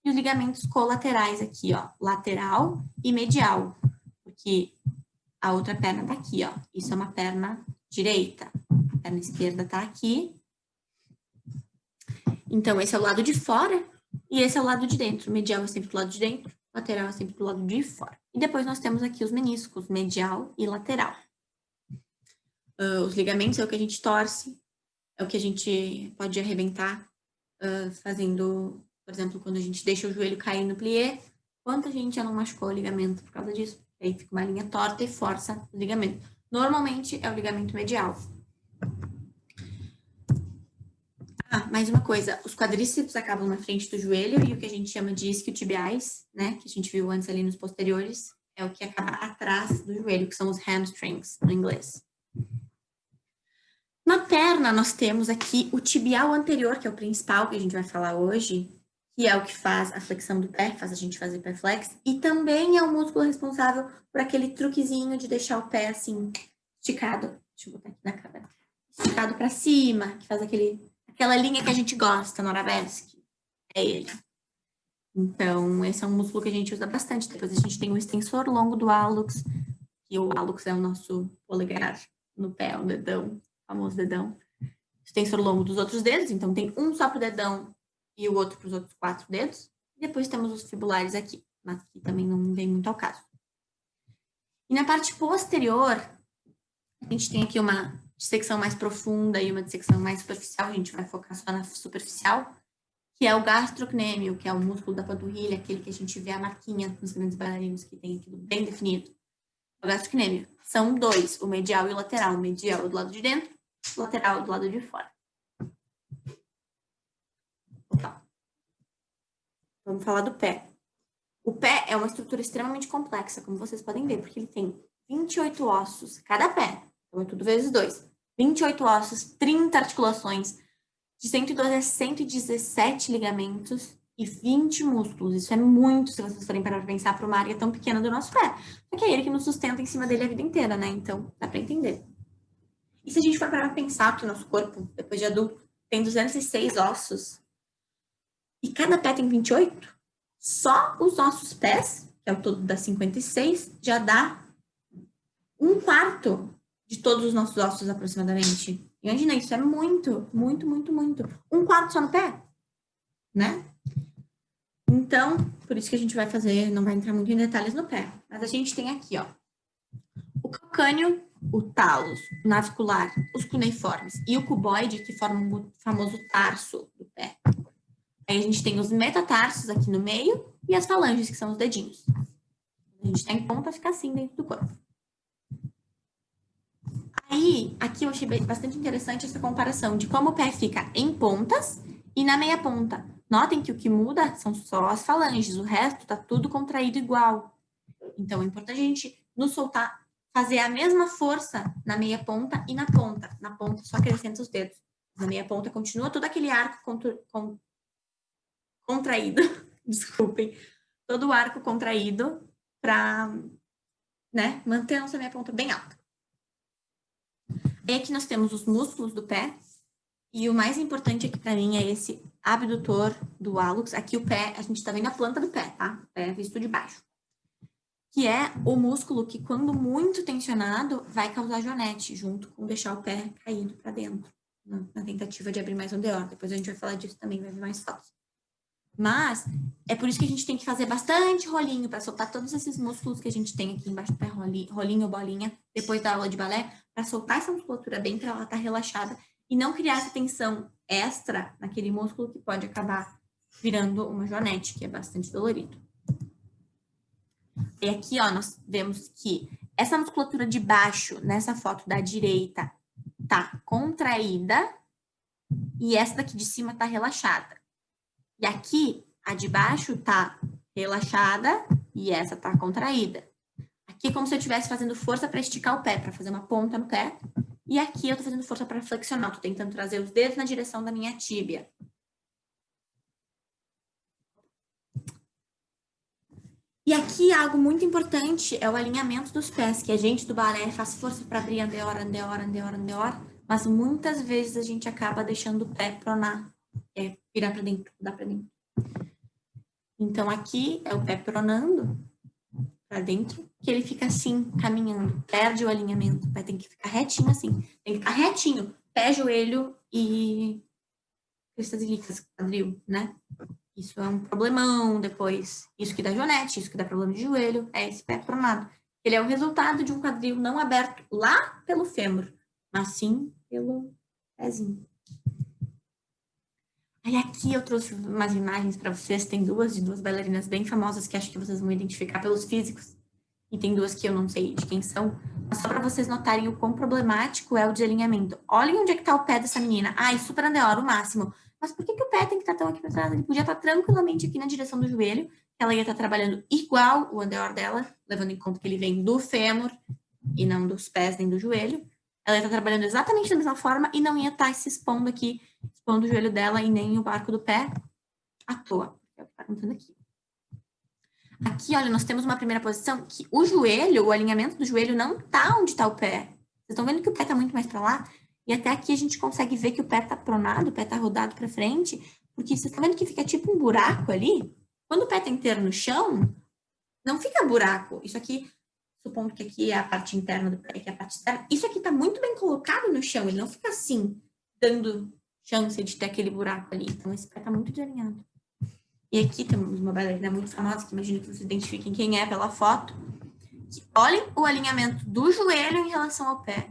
e os ligamentos colaterais aqui, ó, lateral e medial, porque a outra perna tá aqui, ó. Isso é uma perna direita. A perna esquerda tá aqui. Então, esse é o lado de fora e esse é o lado de dentro. O medial é sempre do lado de dentro, o lateral é sempre do lado de fora. E depois nós temos aqui os meniscos, medial e lateral. Os ligamentos é o que a gente torce, é o que a gente pode arrebentar fazendo, por exemplo, quando a gente deixa o joelho cair no plié. Quanta gente já não machucou o ligamento por causa disso? Aí fica uma linha torta e força o ligamento. Normalmente é o ligamento medial. Mais uma coisa, os quadríceps acabam na frente do joelho e o que a gente chama de isquiotibiais, né, que a gente viu antes ali nos posteriores, é o que acaba atrás do joelho, que são os hamstrings, no inglês. Na perna, nós temos aqui o tibial anterior, que é o principal que a gente vai falar hoje, que é o que faz a flexão do pé, que faz a gente fazer pé flex, e também é o músculo responsável por aquele truquezinho de deixar o pé assim, esticado. Deixa eu botar aqui na câmera. Esticado para cima, que faz aquela linha que a gente gosta no arabesque. É ele. Então, esse é um músculo que a gente usa bastante. Depois a gente tem o extensor longo do hálux, que o hálux é o nosso polegar no pé, o dedão, o famoso dedão. Extensor longo dos outros dedos, então tem um só pro dedão e o outro para os outros 4 dedos. E depois temos os fibulares aqui, mas que também não vem muito ao caso. E na parte posterior, a gente tem aqui uma dissecção mais profunda e uma dissecção mais superficial. A gente vai focar só na superficial, que é o gastrocnêmio, que é o músculo da panturrilha, aquele que a gente vê a marquinha nos grandes bailarinos, que tem aquilo bem definido. O gastrocnêmio. São dois, o medial e o lateral. O medial é do lado de dentro, o lateral é do lado de fora. Tá. Vamos falar do pé. O pé é uma estrutura extremamente complexa, como vocês podem ver, porque ele tem 28 ossos cada pé. Então, é tudo vezes 2. 28 ossos, 30 articulações, de 112 a 117 ligamentos e 20 músculos. Isso é muito, se vocês forem parar para pensar, para uma área tão pequena do nosso pé. Porque é ele que nos sustenta em cima dele a vida inteira, né? Então, dá para entender. E se a gente for parar para pensar que o nosso corpo, depois de adulto, tem 206 ossos, e cada pé tem 28, só os nossos pés, que é o todo das 56, já dá 1/4 de todos os nossos ossos aproximadamente. Imagina, isso é muito, muito, muito, muito. 1/4 só no pé, né? Então, por isso que a gente vai fazer, não vai entrar muito em detalhes no pé. Mas a gente tem aqui, ó, o calcâneo, o talos, o navicular, os cuneiformes e o cuboide, que formam o famoso tarso do pé. Aí a gente tem os metatarsos aqui no meio e as falanges, que são os dedinhos. A gente tá em ponta, fica assim dentro do corpo. Aí, aqui eu achei bastante interessante essa comparação de como o pé fica em pontas e na meia ponta. Notem que o que muda são só as falanges, o resto tá tudo contraído igual. Então, é importante a gente nos soltar, fazer a mesma força na meia ponta e na ponta. Na ponta só acrescenta os dedos. Na meia ponta continua todo aquele arco contraído, desculpem, todo o arco contraído para, né, manter a nossa meia ponta bem alta. E aqui nós temos os músculos do pé, e o mais importante aqui para mim é esse abdutor do hálux. Aqui o pé, a gente tá vendo a planta do pé, tá? O pé visto de baixo. que é o músculo que, quando muito tensionado, vai causar jonete, junto com deixar o pé caído para dentro, na tentativa de abrir mais um DO. Depois a gente vai falar disso também, vai vir mais fácil. Mas é por isso que a gente tem que fazer bastante rolinho para soltar todos esses músculos que a gente tem aqui embaixo do pé, rolinho ou bolinha, depois da aula de balé, para soltar essa musculatura bem, para ela estar relaxada e não criar essa tensão extra naquele músculo que pode acabar virando uma jonete, que é bastante dolorido. E aqui, ó, nós vemos que essa musculatura de baixo, nessa foto da direita, tá contraída e essa daqui de cima tá relaxada. E aqui, a de baixo tá relaxada e essa tá contraída. Aqui é como se eu estivesse fazendo força para esticar o pé, para fazer uma ponta no pé. E aqui eu tô fazendo força para flexionar, tô tentando trazer os dedos na direção da minha tíbia. E aqui algo muito importante é o alinhamento dos pés, que a gente do balé faz força para abrir andeor, andeor, andeor, andeor, mas muitas vezes a gente acaba deixando o pé pronar, virar para dentro, dar para dentro. Então aqui é o pé pronando para dentro, que ele fica assim, caminhando, perde o alinhamento, o pé tem que ficar retinho assim, tem que ficar retinho, pé, joelho e cristas ilíacas, quadril, né? Isso é um problemão depois. Isso que dá jonete, isso que dá problema de joelho, é esse pé pronado. Ele é o resultado de um quadril não aberto lá pelo fêmur, mas sim pelo pezinho. Aí aqui eu trouxe umas imagens para vocês. Tem de duas bailarinas bem famosas que acho que vocês vão identificar pelos físicos. E tem duas que eu não sei de quem são. Mas só para vocês notarem o quão problemático é o desalinhamento. Olhem onde é que está o pé dessa menina. Ai, super andeor, o máximo. Mas por que o pé tem que estar tão aqui para trás? Ele podia estar tranquilamente aqui na direção do joelho, que ela ia estar trabalhando igual o andeor dela, levando em conta que ele vem do fêmur e não dos pés nem do joelho. Ela ia estar trabalhando exatamente da mesma forma e não ia estar se expondo aqui, expondo o joelho dela e nem o arco do pé à toa. É o que está acontecendo aqui. Aqui, olha, nós temos uma primeira posição que o joelho, o alinhamento do joelho não está onde está o pé. Vocês estão vendo que o pé está muito mais para lá? E até aqui a gente consegue ver que o pé está pronado, o pé está rodado para frente, porque vocês estão vendo que fica tipo um buraco ali? Quando o pé está inteiro no chão, não fica buraco. Isso aqui, supondo que aqui é a parte interna do pé, que é a parte externa, isso aqui está muito bem colocado no chão, ele não fica assim, dando chance de ter aquele buraco ali. Então, esse pé está muito desalinhado. E aqui temos uma bailarina muito famosa, que imagino que vocês identifiquem quem é pela foto. Olhem o alinhamento do joelho em relação ao pé.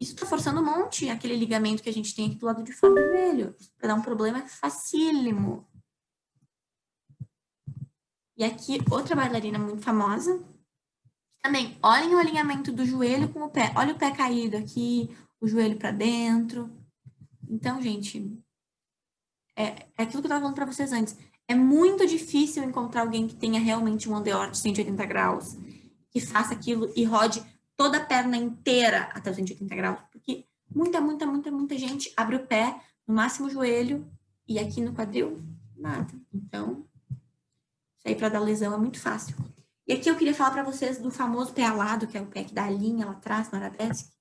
Isso está forçando um monte aquele ligamento que a gente tem aqui do lado de fora do joelho. Isso para dar um problema facílimo. E aqui, outra bailarina muito famosa. Também, olhem o alinhamento do joelho com o pé. Olha o pé caído aqui, o joelho para dentro. Então, gente, é aquilo que eu estava falando para vocês antes. É muito difícil encontrar alguém que tenha realmente um andeor de 180 graus, que faça aquilo e rode toda a perna inteira até os 180 graus, porque muita gente abre o pé, no máximo o joelho, e aqui no quadril, nada. Então, isso aí para dar lesão é muito fácil. E aqui eu queria falar para vocês do famoso pé alado, que é o pé que dá a linha lá atrás, no arabesque,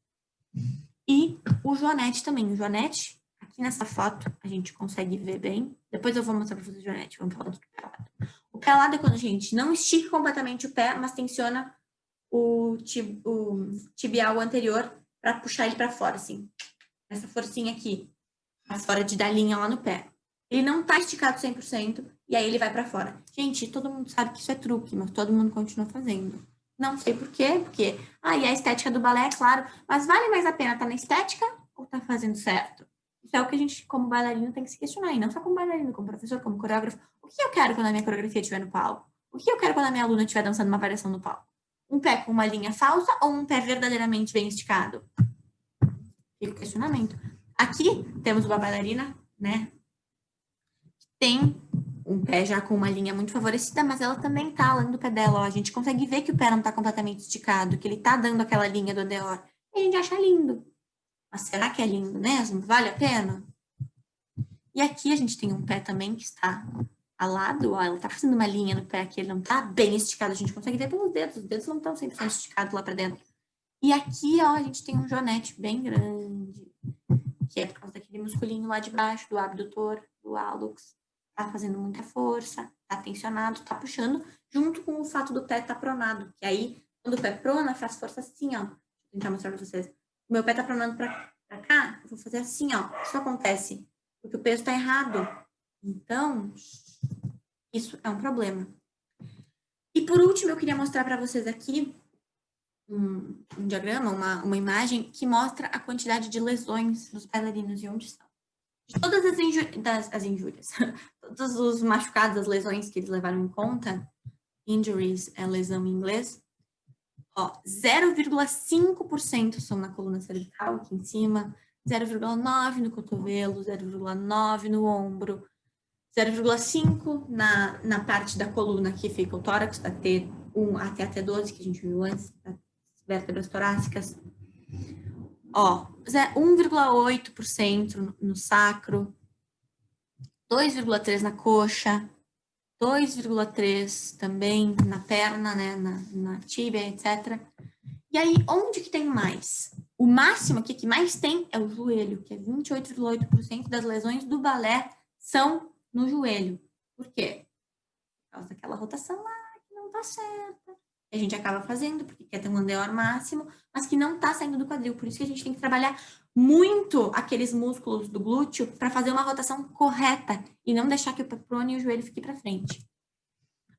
e o joanete também. O joanete, aqui nessa foto, a gente consegue ver bem. Depois eu vou mostrar para vocês o joanete, vamos falar do pé alado. O pé alado é quando a gente não estica completamente o pé, mas tensiona o tibial anterior para puxar ele para fora, assim. Essa forcinha aqui, para fora de dar linha lá no pé. Ele não tá esticado 100% e aí ele vai para fora. Gente, todo mundo sabe que isso é truque, mas todo mundo continua fazendo. Não sei por quê, porque e a estética do balé, é claro, mas vale mais a pena estar na estética ou tá fazendo certo? Isso é o que a gente, como bailarino, tem que se questionar, e não só como bailarino, como professor, como coreógrafo. O que eu quero quando a minha coreografia estiver no palco? O que eu quero quando a minha aluna estiver dançando uma variação no palco? Um pé com uma linha falsa ou um pé verdadeiramente bem esticado? Fica o questionamento. Aqui temos uma bailarina, né? Tem um pé já com uma linha muito favorecida, mas ela também tá além do pé dela. Ó. A gente consegue ver que o pé não tá completamente esticado, que ele tá dando aquela linha do andeor. E a gente acha lindo. Mas será que é lindo mesmo? Vale a pena? E aqui a gente tem um pé também que está alado, ó, ela tá fazendo uma linha no pé que ele não tá bem esticado. A gente consegue ver pelos dedos, os dedos não estão 100% esticados lá para dentro. E aqui, ó, a gente tem um joanete bem grande, que é por causa daquele musculinho lá de baixo, do abdutor, do hálux. Tá fazendo muita força, tá tensionado, tá puxando, junto com o fato do pé estar pronado, que aí, quando o pé prona, faz força assim, ó. Vou tentar mostrar para vocês. O meu pé tá pronando para cá, eu vou fazer assim, ó. Isso acontece porque o peso está errado. Então, isso é um problema. E por último, eu queria mostrar para vocês aqui um diagrama, uma imagem que mostra a quantidade de lesões dos bailarinos e onde estão. De todas as injúrias, todos os machucados, as lesões que eles levaram em conta, injuries é lesão em inglês, 0,5% são na coluna cervical, aqui em cima, 0,9% no cotovelo, 0,9% no ombro, 0,5% na parte da coluna que fica o tórax, da T1 até a T12, que a gente viu antes, das vértebras torácicas. 1,8% no sacro, 2,3% na coxa, 2,3% também na perna, né, na tíbia, etc. E aí, onde que tem mais? O máximo aqui que mais tem é o joelho, que é 28,8% das lesões do balé são no joelho. Por quê? Por causa daquela rotação lá que não tá certa. A gente acaba fazendo porque quer ter um andeor máximo, mas que não tá saindo do quadril. Por isso que a gente tem que trabalhar muito aqueles músculos do glúteo para fazer uma rotação correta e não deixar que o pé prone e o joelho fiquem para frente.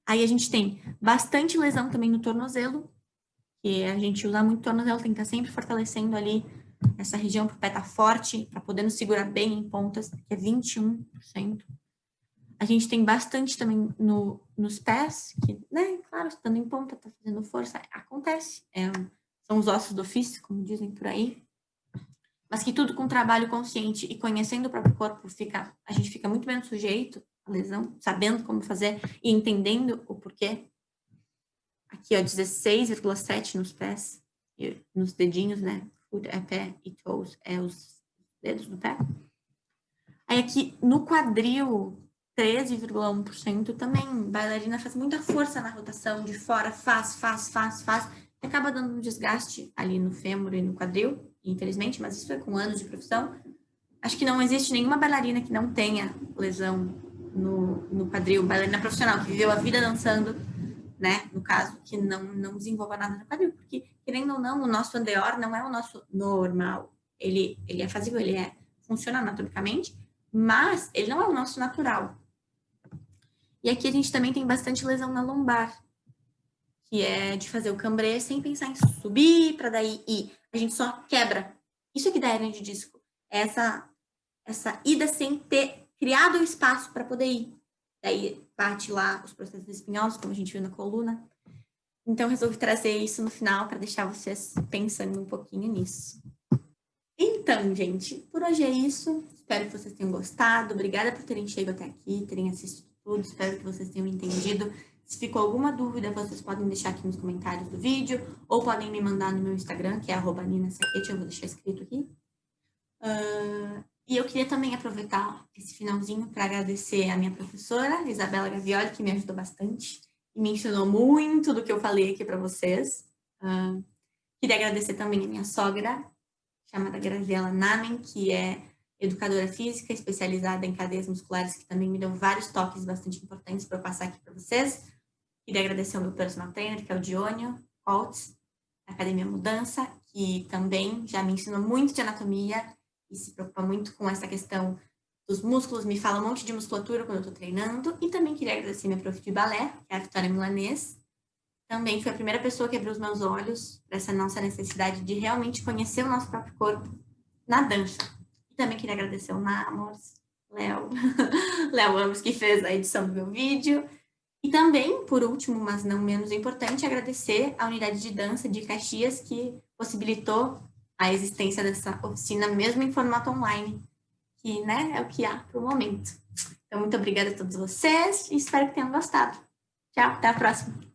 Aí a gente tem bastante lesão também no tornozelo, que a gente usa muito tornozelo, tem que estar sempre fortalecendo ali essa região para o pé estar forte, para poder nos segurar bem em pontas, que é 21%. A gente tem bastante também nos pés, que, né, claro, estando em ponta, tá fazendo força, acontece. São os ossos do ofício, como dizem por aí. Mas que tudo com trabalho consciente e conhecendo o próprio corpo, a gente fica muito menos sujeito à lesão, sabendo como fazer e entendendo o porquê. Aqui, 16,7 nos pés, nos dedinhos, né? Foot é pé e toes é os dedos do pé. Aí aqui, no quadril, 13,1% também. Bailarina faz muita força na rotação de fora, faz, e acaba dando um desgaste ali no fêmur e no quadril, infelizmente, mas isso é com anos de profissão. Acho que não existe nenhuma bailarina que não tenha lesão no quadril, bailarina profissional, que viveu a vida dançando, né, no caso, que não desenvolva nada no quadril, porque, querendo ou não, o nosso andeor não é o nosso normal. Ele é fazível, funciona anatomicamente, mas ele não é o nosso natural. E aqui a gente também tem bastante lesão na lombar, que é de fazer o cambrê sem pensar em subir para daí ir. A gente só quebra. Isso aqui da hernia de disco. É essa ida sem ter criado o espaço para poder ir. Daí bate lá os processos espinhosos, como a gente viu na coluna. Então, resolvi trazer isso no final para deixar vocês pensando um pouquinho nisso. Então, gente, por hoje é isso. Espero que vocês tenham gostado. Obrigada por terem chegado até aqui, terem assistido tudo. Espero que vocês tenham entendido. Se ficou alguma dúvida, vocês podem deixar aqui nos comentários do vídeo ou podem me mandar no meu Instagram, que é @ninasaquete, eu vou deixar escrito aqui. E eu queria também aproveitar esse finalzinho para agradecer a minha professora, Isabela Gavioli, que me ajudou bastante e me ensinou muito do que eu falei aqui para vocês. Queria agradecer também a minha sogra, chamada Graziela Namen, que é educadora física especializada em cadeias musculares, que também me deu vários toques bastante importantes para eu passar aqui para vocês. Queria agradecer ao meu personal trainer, que é o Dionio Holtz, da Academia Mudança, que também já me ensinou muito de anatomia e se preocupa muito com essa questão dos músculos, me fala um monte de musculatura quando eu estou treinando. E também queria agradecer minha prof de balé, que é a Vitória Milanês. Também foi a primeira pessoa que abriu os meus olhos para essa nossa necessidade de realmente conhecer o nosso próprio corpo na dança. E também queria agradecer o Namos, Léo Amos, que fez a edição do meu vídeo. E também, por último, mas não menos importante, agradecer a unidade de dança de Caxias, que possibilitou a existência dessa oficina, mesmo em formato online, que, né, é o que há para o momento. Então, muito obrigada a todos vocês e espero que tenham gostado. Tchau, até a próxima!